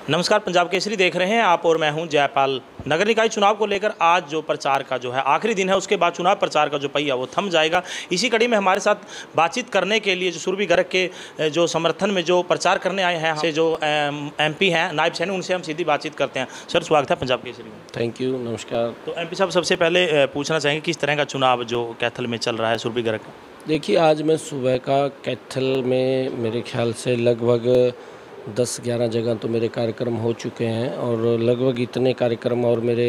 नमस्कार, पंजाब केसरी देख रहे हैं आप और मैं हूं जयपाल। नगर निकाय चुनाव को लेकर आज जो प्रचार का जो है आखिरी दिन है, उसके बाद चुनाव प्रचार का जो पहिया वो थम जाएगा। इसी कड़ी में हमारे साथ बातचीत करने के लिए जो सुरभि गर्ग के जो समर्थन में जो प्रचार करने आए हैं से जो एमपी हैं नायब सैनी, उनसे हम सीधी बातचीत करते हैं। सर, स्वागत है पंजाब केसरी में। थैंक यू, नमस्कार। तो एमपी साहब, सबसे पहले पूछना चाहेंगे किस तरह का चुनाव जो कैथल में चल रहा है सुरभि गर्ग का? देखिए, आज मैं सुबह का कैथल में मेरे ख्याल से लगभग 10-11 जगह तो मेरे कार्यक्रम हो चुके हैं और लगभग इतने कार्यक्रम और मेरे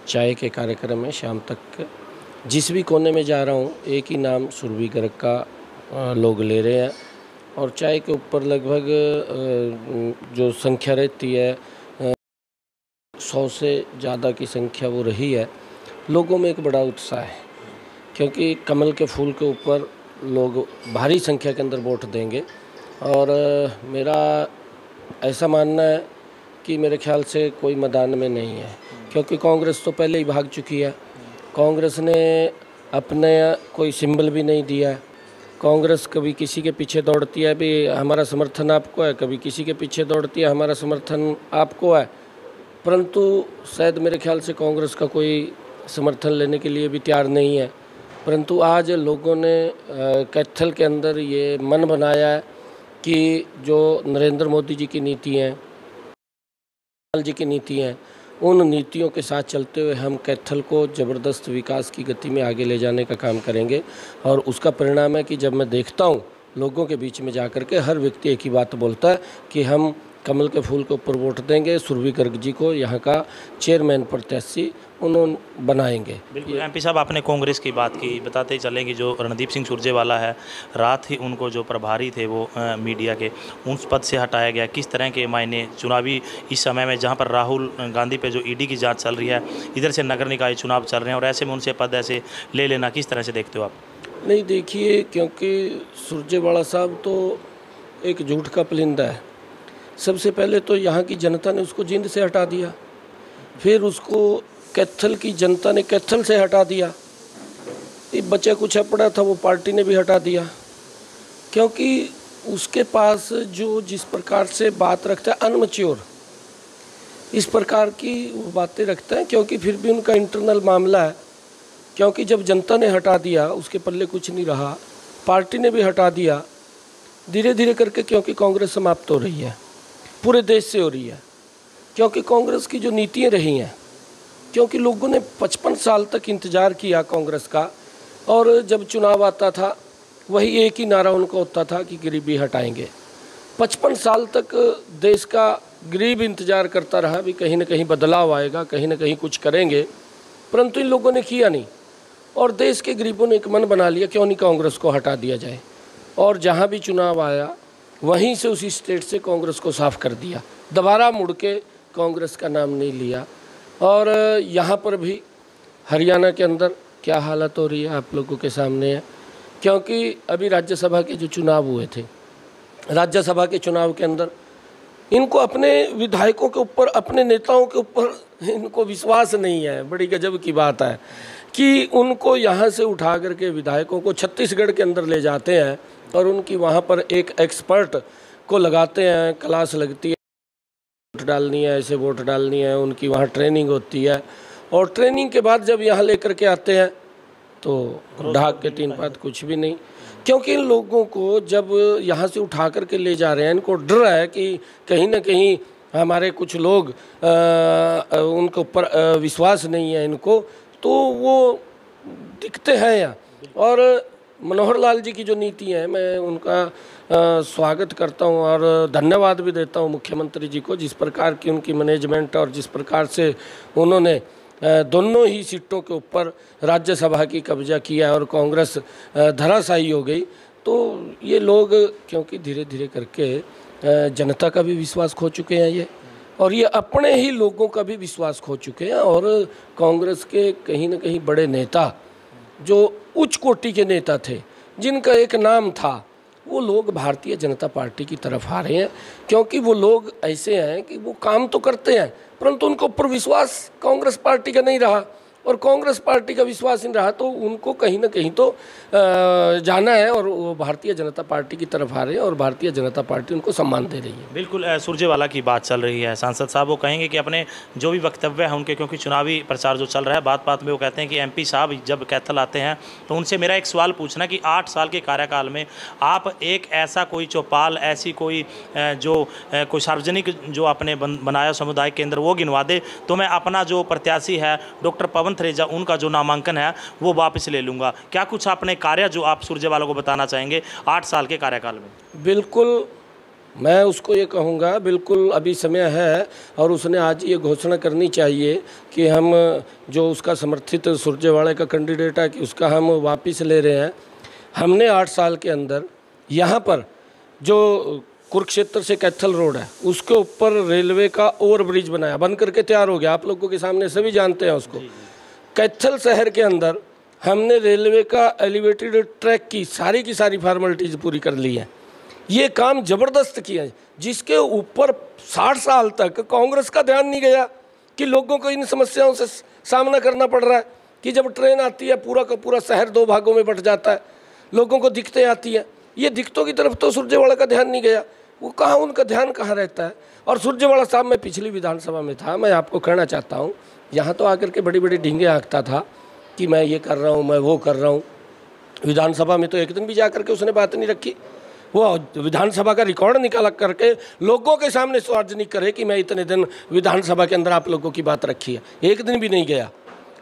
चाय के कार्यक्रम हैं शाम तक। जिस भी कोने में जा रहा हूँ एक ही नाम सुरभि गर्ग का लोग ले रहे हैं और चाय के ऊपर लगभग जो संख्या रहती है 100 से ज़्यादा की संख्या वो रही है। लोगों में एक बड़ा उत्साह है क्योंकि कमल के फूल के ऊपर लोग भारी संख्या के अंदर वोट देंगे और मेरा ऐसा मानना है कि मेरे ख्याल से कोई मैदान में नहीं है, क्योंकि कांग्रेस तो पहले ही भाग चुकी है। कांग्रेस ने अपने कोई सिंबल भी नहीं दिया। कांग्रेस कभी किसी के पीछे दौड़ती है, भी हमारा समर्थन आपको है, कभी किसी के पीछे दौड़ती है, हमारा समर्थन आपको है, परंतु शायद मेरे ख्याल से कांग्रेस का कोई समर्थन लेने के लिए भी तैयार नहीं है। परंतु आज लोगों ने कैथल के अंदर ये मन बनाया है कि जो नरेंद्र मोदी जी की नीति हैं, जी की नीति हैं, उन नीतियों के साथ चलते हुए हम कैथल को ज़बरदस्त विकास की गति में आगे ले जाने का काम करेंगे। और उसका परिणाम है कि जब मैं देखता हूँ लोगों के बीच में जाकर के हर व्यक्ति एक ही बात बोलता है कि हम कमल के फूल के ऊपर वोट देंगे, सुरभि गर्ग जी को यहाँ का चेयरमैन प्रत्याशी उन्होंने बनाएंगे। बिल्कुल एमपी साहब, आपने कांग्रेस की बात की, बताते ही चलें कि जो रणदीप सिंह सुरजेवाला है, रात ही उनको जो प्रभारी थे वो मीडिया के उस पद से हटाया गया। किस तरह के मायने चुनावी इस समय में जहाँ पर राहुल गांधी पे जो ईडी की जाँच चल रही है, इधर से नगर निकाय चुनाव चल रहे हैं और ऐसे में उनसे पद ऐसे ले लेना किस तरह से देखते हो आप? नहीं, देखिए, क्योंकि सुरजेवाला साहब तो एक झूठ का परिंदा है। सबसे पहले तो यहाँ की जनता ने उसको जींद से हटा दिया, फिर उसको कैथल की जनता ने कैथल से हटा दिया। ये बचा कुछ पड़ा था वो पार्टी ने भी हटा दिया, क्योंकि उसके पास जो जिस प्रकार से बात रखता है अनमच्योर, इस प्रकार की वो बातें रखता है। क्योंकि फिर भी उनका इंटरनल मामला है, क्योंकि जब जनता ने हटा दिया उसके पल्ले कुछ नहीं रहा, पार्टी ने भी हटा दिया धीरे धीरे करके, क्योंकि कांग्रेस समाप्त हो रही है, पूरे देश से हो रही है। क्योंकि कांग्रेस की जो नीतियाँ रही हैं, क्योंकि लोगों ने 55 साल तक इंतज़ार किया कांग्रेस का, और जब चुनाव आता था वही एक ही नारा उनका होता था कि गरीबी हटाएंगे। 55 साल तक देश का गरीब इंतज़ार करता रहा भी कहीं ना कहीं बदलाव आएगा, कहीं ना कहीं कुछ करेंगे, परंतु इन लोगों ने किया नहीं। और देश के गरीबों ने एक मन बना लिया क्यों नहीं कांग्रेस को हटा दिया जाए, और जहाँ भी चुनाव आया वहीं से उसी स्टेट से कांग्रेस को साफ कर दिया, दोबारा मुड़ के कांग्रेस का नाम नहीं लिया। और यहाँ पर भी हरियाणा के अंदर क्या हालत हो रही है आप लोगों के सामने है। क्योंकि अभी राज्यसभा के जो चुनाव हुए थे, राज्यसभा के चुनाव के अंदर इनको अपने विधायकों के ऊपर, अपने नेताओं के ऊपर इनको विश्वास नहीं है। बड़ी गजब की बात है कि उनको यहाँ से उठा करके विधायकों को छत्तीसगढ़ के अंदर ले जाते हैं और उनकी वहाँ पर एक एक्सपर्ट को लगाते हैं, क्लास लगती है, वोट डालनी है, ऐसे वोट डालनी है, उनकी वहाँ ट्रेनिंग होती है। और ट्रेनिंग के बाद जब यहाँ लेकर के आते हैं तो ढाक के 3 बात कुछ भी नहीं। क्योंकि इन लोगों को जब यहाँ से उठा करके ले जा रहे हैं, इनको डर है कि कहीं ना कहीं हमारे कुछ लोग उनके ऊपर विश्वास नहीं है इनको, तो वो दिखते हैं यहाँ। और मनोहर लाल जी की जो नीति है, मैं उनका स्वागत करता हूं और धन्यवाद भी देता हूं मुख्यमंत्री जी को, जिस प्रकार की उनकी मैनेजमेंट और जिस प्रकार से उन्होंने दोनों ही सीटों के ऊपर राज्यसभा की कब्जा किया और कांग्रेस धराशायी हो गई। तो ये लोग क्योंकि धीरे धीरे करके जनता का भी विश्वास खो चुके हैं ये, और ये अपने ही लोगों का भी विश्वास खो चुके हैं। और कांग्रेस के कहीं ना कहीं बड़े नेता, जो उच्च कोटि के नेता थे, जिनका एक नाम था, वो लोग भारतीय जनता पार्टी की तरफ आ रहे हैं। क्योंकि वो लोग ऐसे हैं कि वो काम तो करते हैं परंतु उनके ऊपर विश्वास कांग्रेस पार्टी का नहीं रहा, और कांग्रेस पार्टी का विश्वास नहीं रहा तो उनको कहीं ना कहीं तो जाना है, और वो भारतीय जनता पार्टी की तरफ आ रहे हैं और भारतीय जनता पार्टी उनको सम्मान दे रही है। बिल्कुल सुरजेवाला की बात चल रही है, सांसद साहब वो कहेंगे कि अपने जो भी वक्तव्य है उनके, क्योंकि चुनावी प्रचार जो चल रहा है, बात बात में वो कहते हैं कि MP साहब जब कैथल आते हैं तो उनसे मेरा एक सवाल पूछना कि 8 साल के कार्यकाल में आप एक ऐसा कोई चौपाल, ऐसी कोई कोई सार्वजनिक जो आपने बनाया समुदाय केंद्र वो गिनवा दे तो मैं अपना जो प्रत्याशी है डॉक्टर पवन थरेजा उनका जो नामांकन है वो वापस ले लूँगा। क्या कुछ अपने कार्य जो आप सुरजेवाला को बताना चाहेंगे 8 साल के कार्यकाल में? बिल्कुल, मैं उसको ये कहूँगा, बिल्कुल अभी समय है और उसने आज ये घोषणा करनी चाहिए कि हम जो उसका समर्थित सुरजेवाला का कैंडिडेट है कि उसका हम वापस ले रहे हैं। हमने 8 साल के अंदर यहाँ पर जो कुरुक्षेत्र से कैथल रोड है उसके ऊपर रेलवे का ओवर ब्रिज बनाया, बन करके तैयार हो गया, आप लोगों के सामने सभी जानते हैं उसको। कैथल शहर के अंदर हमने रेलवे का एलिवेटेड ट्रैक की सारी फॉर्मेलिटीज़ पूरी कर ली है। ये काम ज़बरदस्त किया है जिसके ऊपर 60 साल तक कांग्रेस का ध्यान नहीं गया कि लोगों को इन समस्याओं से सामना करना पड़ रहा है कि जब ट्रेन आती है पूरा का पूरा शहर 2 भागों में बंट जाता है, लोगों को दिक्कतें आती हैं। ये दिक्कतों की तरफ तो सुरजेवाला का ध्यान नहीं गया, वो कहाँ, उनका ध्यान कहाँ रहता है। और सुरजेवाला साहब, मैं पिछली विधानसभा में था, मैं आपको कहना चाहता हूँ, यहाँ तो आकर के बड़ी बड़ी ढींगे हाँकता था कि मैं ये कर रहा हूँ, मैं वो कर रहा हूँ। विधानसभा में तो एक दिन भी जा करके उसने बात नहीं रखी। वो विधानसभा का रिकॉर्ड निकाल करके लोगों के सामने सार्वजनिक करे कि मैं इतने दिन विधानसभा के अंदर आप लोगों की बात रखी है, एक दिन भी नहीं गया।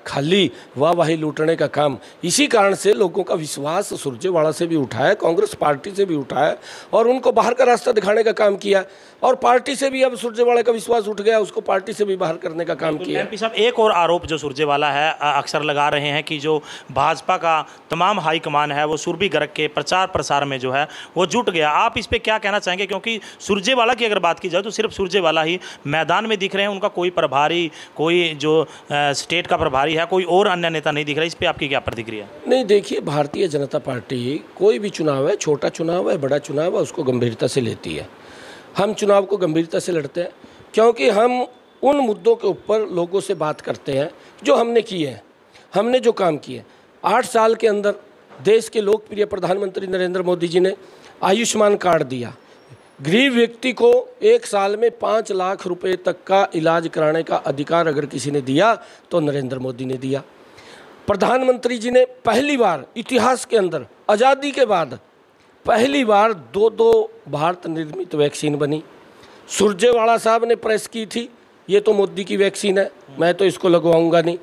खाली वाहवाही लूटने का काम। इसी कारण से लोगों का विश्वास सुरजेवाला से भी उठा है, कांग्रेस पार्टी से भी उठा है और उनको बाहर का रास्ता दिखाने का काम किया। और पार्टी से भी अब सुरजेवाला का विश्वास उठ गया, उसको पार्टी से भी बाहर करने का काम किया। MP साहब, एक और आरोप जो सुरजेवाला है अक्सर लगा रहे हैं कि जो भाजपा का तमाम हाईकमान है वो सुरभि गर्ग के प्रचार प्रसार में जो है वो जुट गया। आप इस पर क्या कहना चाहेंगे? क्योंकि सुरजेवाला की अगर बात की जाए तो सिर्फ सुरजेवाला ही मैदान में दिख रहे हैं, उनका कोई प्रभारी, कोई जो स्टेट का प्रभारी है, कोई और अन्य नेता नहीं दिख रहा। इस पर आपकी क्या प्रतिक्रिया? नहीं, देखिए, भारतीय जनता पार्टी कोई भी चुनाव है, छोटा चुनाव है, बड़ा चुनाव है, उसको गंभीरता से लेती है। हम चुनाव को गंभीरता से लड़ते हैं क्योंकि हम उन मुद्दों के ऊपर लोगों से बात करते हैं जो हमने किए हैं, हमने जो काम किए। 8 साल के अंदर देश के लोकप्रिय प्रधानमंत्री नरेंद्र मोदी जी ने आयुष्मान कार्ड दिया। गरीब व्यक्ति को 1 साल में 5 लाख रुपए तक का इलाज कराने का अधिकार अगर किसी ने दिया तो नरेंद्र मोदी ने दिया। प्रधानमंत्री जी ने पहली बार इतिहास के अंदर, आज़ादी के बाद पहली बार 2 भारत निर्मित वैक्सीन बनी। सुरजेवाला साहब ने प्रेस की थी, ये तो मोदी की वैक्सीन है, मैं तो इसको लगवाऊंगा नहीं।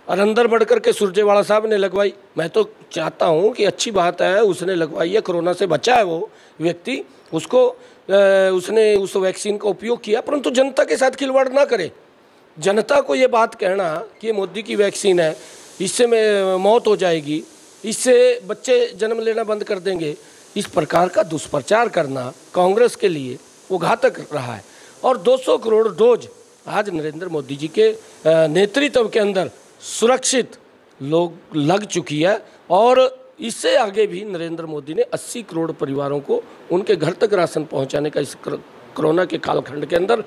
और अंदर बढ़ कर के सुरजेवाला साहब ने लगवाई। मैं तो चाहता हूँ कि अच्छी बात है, उसने लगवाई है, कोरोना से बचा है वो व्यक्ति, उसको उसने उस वैक्सीन का उपयोग किया, परंतु जनता के साथ खिलवाड़ ना करे। जनता को ये बात कहना कि ये मोदी की वैक्सीन है, इससे में मौत हो जाएगी, इससे बच्चे जन्म लेना बंद कर देंगे, इस प्रकार का दुष्प्रचार करना कांग्रेस के लिए वो घातक रहा है। और 200 करोड़ डोज आज नरेंद्र मोदी जी के नेतृत्व के अंदर सुरक्षित लोग लग चुकी है और इससे आगे भी नरेंद्र मोदी ने 80 करोड़ परिवारों को उनके घर तक राशन पहुंचाने का इस कोरोना के कालखंड के अंदर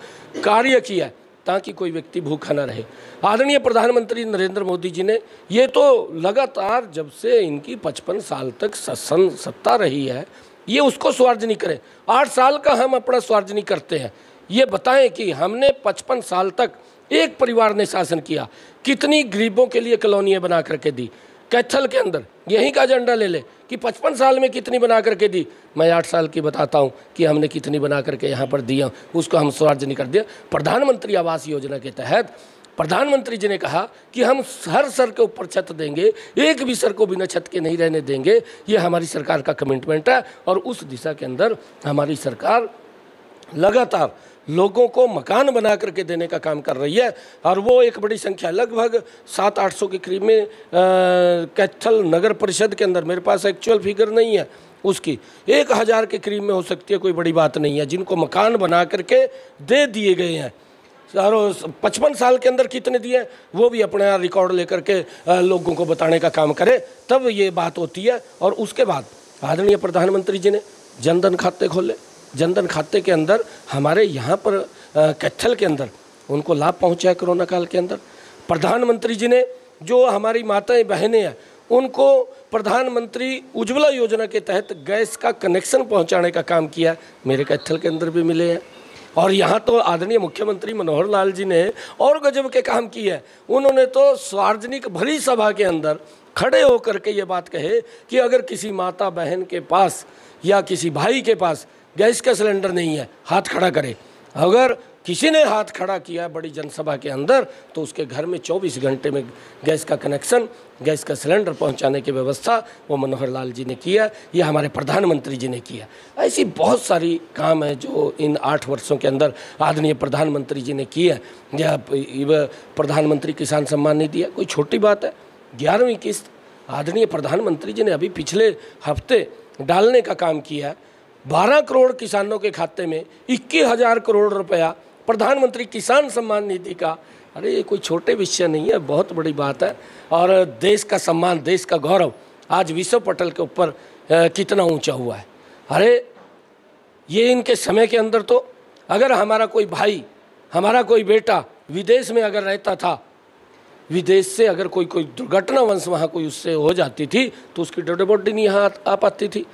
कार्य किया है ताकि कोई व्यक्ति भूखा न रहे। आदरणीय प्रधानमंत्री नरेंद्र मोदी जी ने ये तो लगातार जब से इनकी 55 साल तक सत्ता रही है, ये उसको सार्वजनिक करें। 8 साल का हम अपना सार्वजनिक करते हैं, ये बताएं कि हमने 55 साल तक एक परिवार ने शासन किया, कितनी गरीबों के लिए कॉलोनियाँ बना करके दी। कैथल के अंदर यहीं का एजेंडा ले ले कि 55 साल में कितनी बना करके दी, मैं 8 साल की बताता हूँ कि हमने कितनी बना करके यहाँ पर दिया, उसको हम सार्वजनिक कर दिया। प्रधानमंत्री आवास योजना के तहत प्रधानमंत्री जी ने कहा कि हम हर सर के ऊपर छत देंगे, एक भी सर को बिना छत के नहीं रहने देंगे, ये हमारी सरकार का कमिटमेंट है। और उस दिशा के अंदर हमारी सरकार लगातार लोगों को मकान बना करके देने का काम कर रही है। और वो एक बड़ी संख्या, लगभग 700-800 के करीब में कैथल नगर परिषद के अंदर, मेरे पास एक्चुअल फिगर नहीं है उसकी, 1000 के करीब में हो सकती है, कोई बड़ी बात नहीं है, जिनको मकान बना करके दे दिए गए हैं। और 55 साल के अंदर कितने दिए वो भी अपना रिकॉर्ड लेकर के लोगों को बताने का काम करे, तब ये बात होती है। और उसके बाद आदरणीय प्रधानमंत्री जी ने जनधन खाते खोले। जनधन खाते के अंदर हमारे यहाँ पर कैथल के अंदर उनको लाभ पहुँचा है कोरोना काल के अंदर। प्रधानमंत्री जी ने जो हमारी माताएं बहनें हैं उनको प्रधानमंत्री उज्ज्वला योजना के तहत गैस का कनेक्शन पहुंचाने का काम किया, मेरे कैथल के अंदर भी मिले हैं। और यहाँ तो आदरणीय मुख्यमंत्री मनोहर लाल जी ने और गजब के काम किए हैं। उन्होंने तो सार्वजनिक भरी सभा के अंदर खड़े होकर के ये बात कहे कि अगर किसी माता बहन के पास या किसी भाई के पास गैस का सिलेंडर नहीं है, हाथ खड़ा करे। अगर किसी ने हाथ खड़ा किया बड़ी जनसभा के अंदर तो उसके घर में 24 घंटे में गैस का कनेक्शन, गैस का सिलेंडर पहुंचाने की व्यवस्था वो मनोहर लाल जी ने किया, ये हमारे प्रधानमंत्री जी ने किया। ऐसी बहुत सारी काम है जो इन 8 वर्षों के अंदर आदरणीय प्रधानमंत्री जी ने किया। या प्रधानमंत्री किसान सम्मान निधि है, कोई छोटी बात है। 11वीं किस्त आदरणीय प्रधानमंत्री जी ने अभी पिछले हफ्ते डालने का काम किया है। 12 करोड़ किसानों के खाते में 21,000 करोड़ रुपया प्रधानमंत्री किसान सम्मान निधि का। अरे ये कोई छोटे विषय नहीं है, बहुत बड़ी बात है। और देश का सम्मान, देश का गौरव आज विश्व पटल के ऊपर कितना ऊंचा हुआ है। अरे ये इनके समय के अंदर तो अगर हमारा कोई भाई, हमारा कोई बेटा विदेश में अगर रहता था, विदेश से अगर कोई दुर्घटनावश वहाँ कोई उससे हो जाती थी तो उसकी डेड बॉडी नहीं यहाँ आ पाती थी।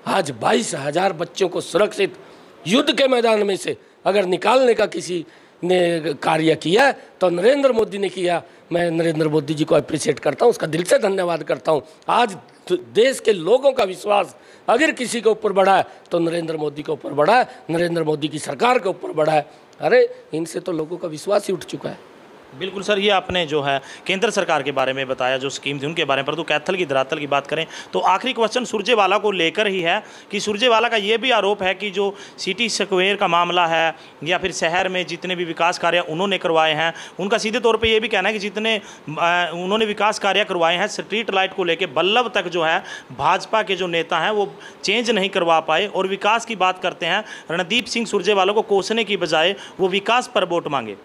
आज 22,000 बच्चों को सुरक्षित युद्ध के मैदान में से अगर निकालने का किसी ने कार्य किया तो नरेंद्र मोदी ने किया। मैं नरेंद्र मोदी जी को अप्रिशिएट करता हूँ, उसका दिल से धन्यवाद करता हूँ। आज देश के लोगों का विश्वास अगर किसी के ऊपर बढ़ा है तो नरेंद्र मोदी के ऊपर बढ़ा है, नरेंद्र मोदी की सरकार के ऊपर बढ़ा है। अरे इनसे तो लोगों का विश्वास ही उठ चुका है। बिल्कुल सर, ये आपने जो है केंद्र सरकार के बारे में बताया, जो स्कीम थी उनके बारे में, परंतु कैथल की धरातल की बात करें तो आखिरी क्वेश्चन सुरजेवाला को लेकर ही है कि सुरजेवाला का ये भी आरोप है कि जो सिटी स्क्वायर का मामला है या फिर शहर में जितने भी विकास कार्य उन्होंने करवाए हैं, उनका सीधे तौर पर यह भी कहना है कि जितने उन्होंने विकास कार्य करवाए हैं, स्ट्रीट लाइट को लेकर बल्लभ तक जो है भाजपा के जो नेता हैं वो चेंज नहीं करवा पाए। और विकास की बात करते हैं, रणदीप सिंह सुरजेवाला को कोसने की बजाय वो विकास पर वोट मांगे।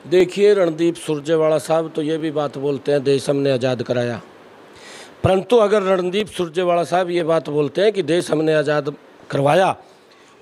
देखिए, रणदीप सुरजेवाला साहब तो ये भी बात बोलते हैं देश हमने आज़ाद कराया, परंतु अगर रणदीप सुरजेवाला साहब ये बात बोलते हैं कि देश हमने आज़ाद करवाया,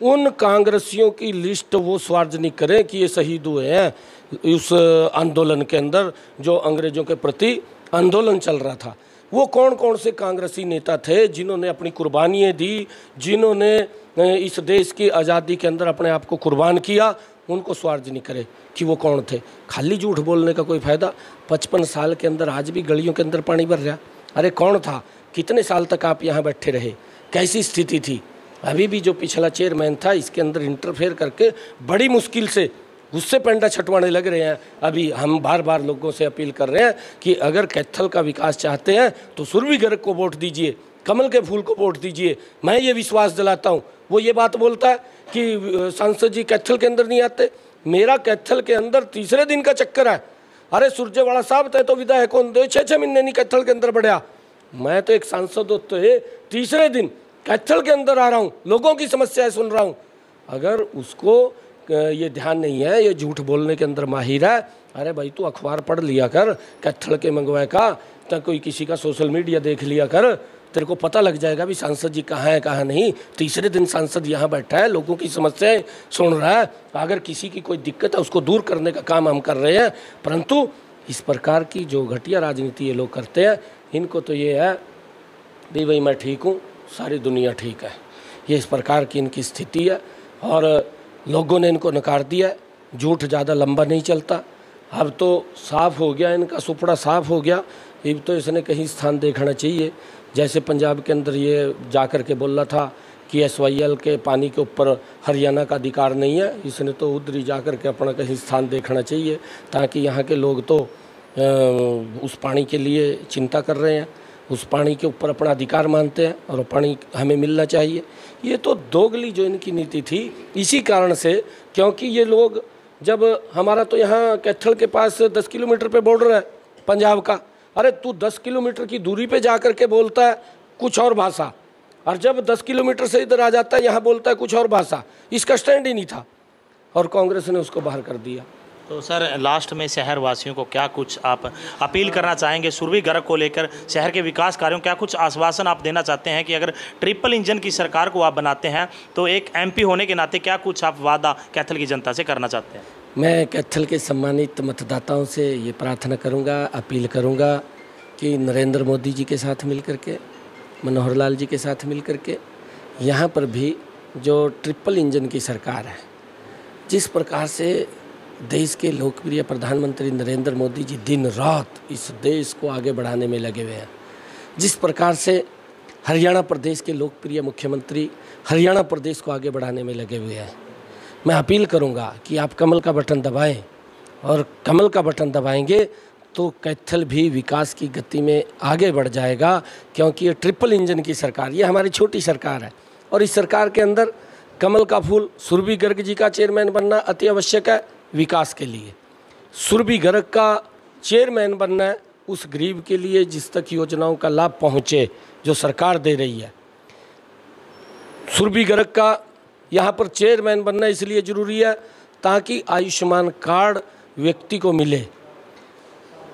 उन कांग्रेसियों की लिस्ट वो सार्वजनिक करें कि ये शहीद हुए हैं उस आंदोलन के अंदर जो अंग्रेज़ों के प्रति आंदोलन चल रहा था। वो कौन कौन से कांग्रेसी नेता थे जिन्होंने अपनी कुर्बानियाँ दी, जिन्होंने इस देश की आज़ादी के अंदर अपने आप को कुर्बान किया, उनको सार्वजनिक करे कि वो कौन थे। खाली झूठ बोलने का कोई फ़ायदा। 55 साल के अंदर आज भी गलियों के अंदर पानी भर रहा। अरे कौन था, कितने साल तक आप यहाँ बैठे रहे, कैसी स्थिति थी। अभी भी जो पिछला चेयरमैन था इसके अंदर इंटरफेयर करके बड़ी मुश्किल से उससे पेंडा छटवाने लग रहे हैं। अभी हम बार बार लोगों से अपील कर रहे हैं कि अगर कैथल का विकास चाहते हैं तो सुरभि गर्ग को वोट दीजिए, कमल के फूल को वोट दीजिए। मैं ये विश्वास दिलाता हूँ। वो ये बात बोलता है कि सांसद जी कैथल के अंदर नहीं आते। मेरा कैथल के अंदर तीसरे दिन का चक्कर है। अरे सुरजेवाला साहब तय तो विधायक कौन दो 6 महीने नहीं कैथल के अंदर बढ़िया। मैं तो एक सांसद होते है तीसरे दिन कैथल के अंदर आ रहा हूँ, लोगों की समस्याएं सुन रहा हूँ। अगर उसको ये ध्यान नहीं है, ये झूठ बोलने के अंदर माहिर है, अरे भाई तू अखबार पढ़ लिया कर कैथल के मंगवाए का, तो कोई किसी का सोशल मीडिया देख लिया कर, तेरे को पता लग जाएगा भी सांसद जी कहाँ है कहाँ नहीं। तीसरे दिन सांसद यहाँ बैठा है, लोगों की समस्याएं सुन रहा है। अगर किसी की कोई दिक्कत है उसको दूर करने का काम हम कर रहे हैं, परंतु इस प्रकार की जो घटिया राजनीति ये लोग करते हैं, इनको तो ये है भी भाई मैं ठीक हूँ, सारी दुनिया ठीक है। ये इस प्रकार की इनकी स्थिति है और लोगों ने इनको नकार दिया है। झूठ ज़्यादा लंबा नहीं चलता। अब तो साफ़ हो गया, इनका सुपड़ा साफ़ हो गया। अब तो इसने कहीं स्थान देखना चाहिए। जैसे पंजाब के अंदर ये जा कर के बोल रहा था कि SYL के पानी के ऊपर हरियाणा का अधिकार नहीं है, इसने तो उधर ही जा कर के अपना कहीं स्थान देखना चाहिए, ताकि यहाँ के लोग तो उस पानी के लिए चिंता कर रहे हैं, उस पानी के ऊपर अपना अधिकार मानते हैं और पानी हमें मिलना चाहिए। ये तो दोगली जो इनकी नीति थी, इसी कारण से, क्योंकि ये लोग जब हमारा तो यहाँ कैथल के पास 10 किलोमीटर पे बॉर्डर है पंजाब का। अरे तू 10 किलोमीटर की दूरी पे जा कर के बोलता है कुछ और भाषा, और जब 10 किलोमीटर से इधर आ जाता है यहाँ बोलता है कुछ और भाषा। इसका स्टैंड ही नहीं था और कांग्रेस ने उसको बाहर कर दिया। तो सर लास्ट में शहर वासियों को क्या कुछ आप अपील करना चाहेंगे सुरभि गर्ग को लेकर, शहर के विकास कार्यों, क्या कुछ आश्वासन आप देना चाहते हैं कि अगर ट्रिपल इंजन की सरकार को आप बनाते हैं तो एक MP होने के नाते क्या कुछ आप वादा कैथल की जनता से करना चाहते हैं? मैं कैथल के सम्मानित मतदाताओं से ये प्रार्थना करूंगा, अपील करूंगा कि नरेंद्र मोदी जी के साथ मिल करके, मनोहर लाल जी के साथ मिल करके यहाँ पर भी जो ट्रिपल इंजन की सरकार है, जिस प्रकार से देश के लोकप्रिय प्रधानमंत्री नरेंद्र मोदी जी दिन रात इस देश को आगे बढ़ाने में लगे हुए हैं, जिस प्रकार से हरियाणा प्रदेश के लोकप्रिय मुख्यमंत्री हरियाणा प्रदेश को आगे बढ़ाने में लगे हुए हैं, मैं अपील करूंगा कि आप कमल का बटन दबाएं, और कमल का बटन दबाएंगे तो कैथल भी विकास की गति में आगे बढ़ जाएगा। क्योंकि ये ट्रिपल इंजन की सरकार, ये हमारी छोटी सरकार है, और इस सरकार के अंदर कमल का फूल सुरभि गर्ग जी का चेयरमैन बनना अति आवश्यक है विकास के लिए। सुरभि गर्ग का चेयरमैन बनना है उस गरीब के लिए जिस तक योजनाओं का लाभ पहुँचे जो सरकार दे रही है। सुरभि गर्ग का यहाँ पर चेयरमैन बनना इसलिए ज़रूरी है ताकि आयुष्मान कार्ड व्यक्ति को मिले।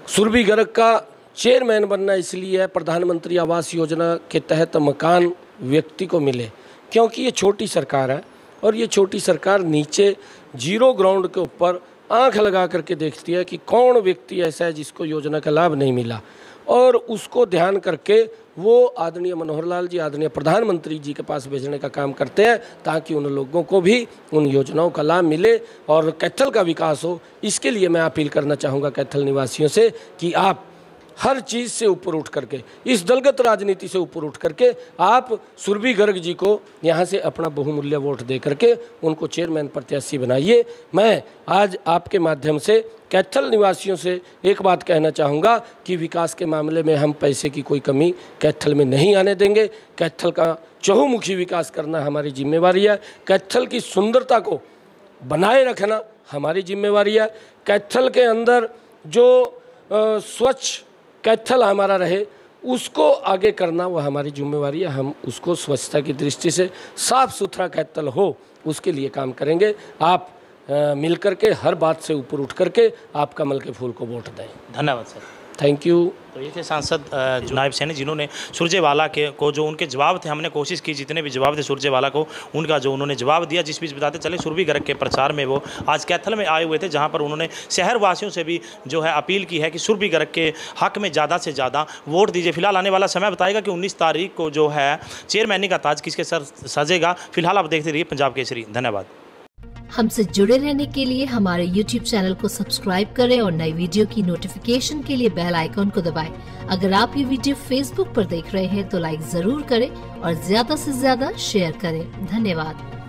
सुरभि गर्ग का चेयरमैन बनना इसलिए है प्रधानमंत्री आवास योजना के तहत मकान व्यक्ति को मिले, क्योंकि ये छोटी सरकार है और ये छोटी सरकार नीचे जीरो ग्राउंड के ऊपर आंख लगा करके देखती है कि कौन व्यक्ति ऐसा है जिसको योजना का लाभ नहीं मिला, और उसको ध्यान करके वो आदरणीय मनोहर लाल जी, आदरणीय प्रधानमंत्री जी के पास भेजने का काम करते हैं ताकि उन लोगों को भी उन योजनाओं का लाभ मिले और कैथल का विकास हो। इसके लिए मैं अपील करना चाहूँगा कैथल निवासियों से कि आप हर चीज़ से ऊपर उठ करके, इस दलगत राजनीति से ऊपर उठ करके आप सुरभि गर्ग जी को यहाँ से अपना बहुमूल्य वोट दे करके उनको चेयरमैन प्रत्याशी बनाइए। मैं आज आपके माध्यम से कैथल निवासियों से एक बात कहना चाहूँगा कि विकास के मामले में हम पैसे की कोई कमी कैथल में नहीं आने देंगे। कैथल का चहुमुखी विकास करना हमारी जिम्मेवारी है। कैथल की सुंदरता को बनाए रखना हमारी जिम्मेवारी है। कैथल के अंदर जो स्वच्छ कैथल हमारा रहे उसको आगे करना वो हमारी जिम्मेवारी है। हम उसको स्वच्छता की दृष्टि से साफ़ सुथरा कैथल हो उसके लिए काम करेंगे। आप मिल करके हर बात से ऊपर उठ करके आप कमल के फूल को वोट दें। धन्यवाद सर। Thank you. तो ये थे सांसद नायब सैनी जिन्होंने सुरजेवाला को जो उनके जवाब थे, हमने कोशिश की जितने भी जवाब थे सुरजेवाला को उनका जो उन्होंने जवाब दिया। जिस बीच बताते चले सुरभि गर्ग के प्रचार में वो आज कैथल में आए हुए थे, जहां पर उन्होंने शहर वासियों से भी जो है अपील की है कि सुरभि गर्ग के हक में ज़्यादा से ज़्यादा वोट दीजिए। फिलहाल आने वाला समय बताएगा कि 19 तारीख को जो है चेयरमैनी का ताज किसके सर सजेगा। फिलहाल आप देखते रहिए पंजाब केसरी। धन्यवाद। हमसे जुड़े रहने के लिए हमारे YouTube चैनल को सब्सक्राइब करें और नई वीडियो की नोटिफिकेशन के लिए बेल आइकॉन को दबाएं। अगर आप ये वीडियो Facebook पर देख रहे हैं तो लाइक जरूर करें और ज्यादा से ज्यादा शेयर करें। धन्यवाद।